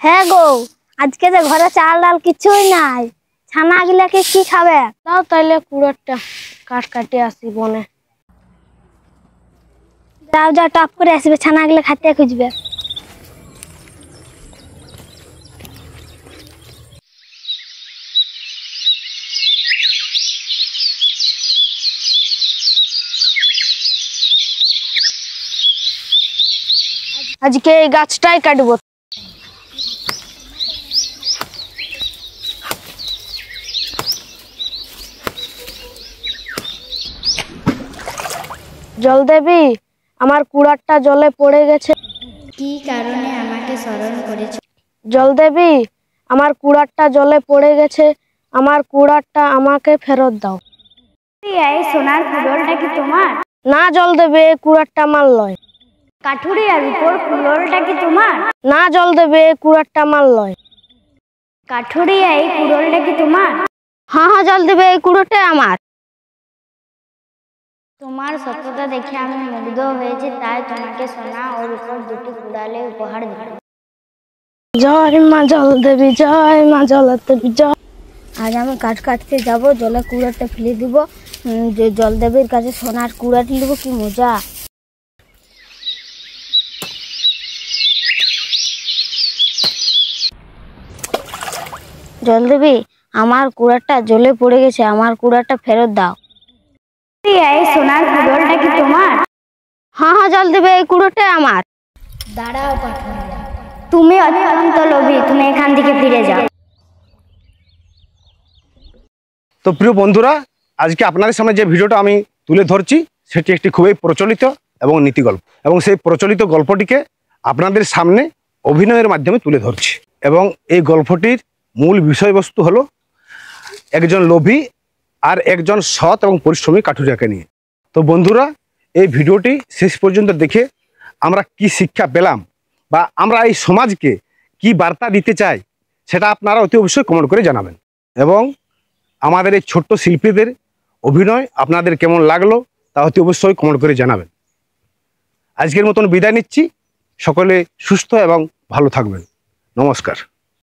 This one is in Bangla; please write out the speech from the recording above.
হ্যাঁ গো, আজকে যে ঘরে চাল ডাল কিছুই নাই, ছানা গিলাকে কি খাবে? দাও তাইলে কুড়ারটা কাটিয়ে আসি বনে। যাও যাও, টপ করে আসবে, ছানা গিলা খাতে খুঁজবে। আজকে এই গাছটাই কাটবো। জল দেবী, আমার কুড়ারটা জলে পড়ে গেছে। কি কারণে আমাকে স্মরণ করেছো? জল দেবী, আমার কুড়ারটা জলে পড়ে গেছে, আমার কুড়ারটা আমাকে ফেরত দাও। এই সোনার কুড়োলটা কি তোমার? না জল দেবে, এই কুড়ারটা আমার লয়। কাঠুরিয়ার উপর কুড়োলটা কি তোমার? না জল দেবে, এই কুড়ারটা আমার লয়। কাঠুরিয়া, এই কুড়োলটা কি তোমার? হ্যাঁ হ্যাঁ জল দেবে, এই কুড়োটা আমার। তোমার সততা দেখে আমি মুগ্ধ হয়েছি, তাই তোমাকে সোনা ওর উপর দুটি কুড়ালে উপহার দিলাম। জয় মা জল দেবী, জয় মা জল দেবী জয়। আজ আমি কাঠ কাটতে যাব, জলে কুড়াটা ফেলে দিব, যে জলদেবীর কাছে সোনার কুড়াটি নেব, কি মজা। জলদেবী, আমার কুড়াটা জলে পড়ে গেছে, আমার কুড়াটা ফেরত দাও। এই সোনার কুড়োলটা কি তোমার? হ্যাঁ হ্যাঁ জল দেবে, এই কুড়োটা আমার। দাঁড়াও কাঠুরিয়া, তুমি অত্যন্ত লোভী, তুমি এখান থেকে ফিরে যাও। তো প্রিয় বন্ধুরা, আজকে আপনাদের সামনে যে ভিডিওটা আমি তুলে ধরছি সেটি একটি খুবই প্রচলিত এবং নীতি গল্প, এবং সেই প্রচলিত গল্পটিকে আপনাদের সামনে অভিনয়ের মাধ্যমে তুলে ধরছি। এবং এই গল্পটির মূল বিষয়বস্তু হলো একজন লোভী আর একজন সৎ এবং পরিশ্রমী কাঠুরিয়াকে নিয়ে। তো বন্ধুরা, এই ভিডিওটি শেষ পর্যন্ত দেখে আমরা কি শিক্ষা পেলাম বা আমরা এই সমাজকে কি বার্তা দিতে চাই, সেটা আপনারা অতি অবশ্যই কমেন্ট করে জানাবেন। এবং আমাদের এই ছোট্ট শিল্পীদের অভিনয় আপনাদের কেমন লাগলো তা অতি অবশ্যই কমেন্ট করে জানাবেন। আজকের মতন বিদায় নিচ্ছি। সকলে সুস্থ এবং ভালো থাকবেন। নমস্কার।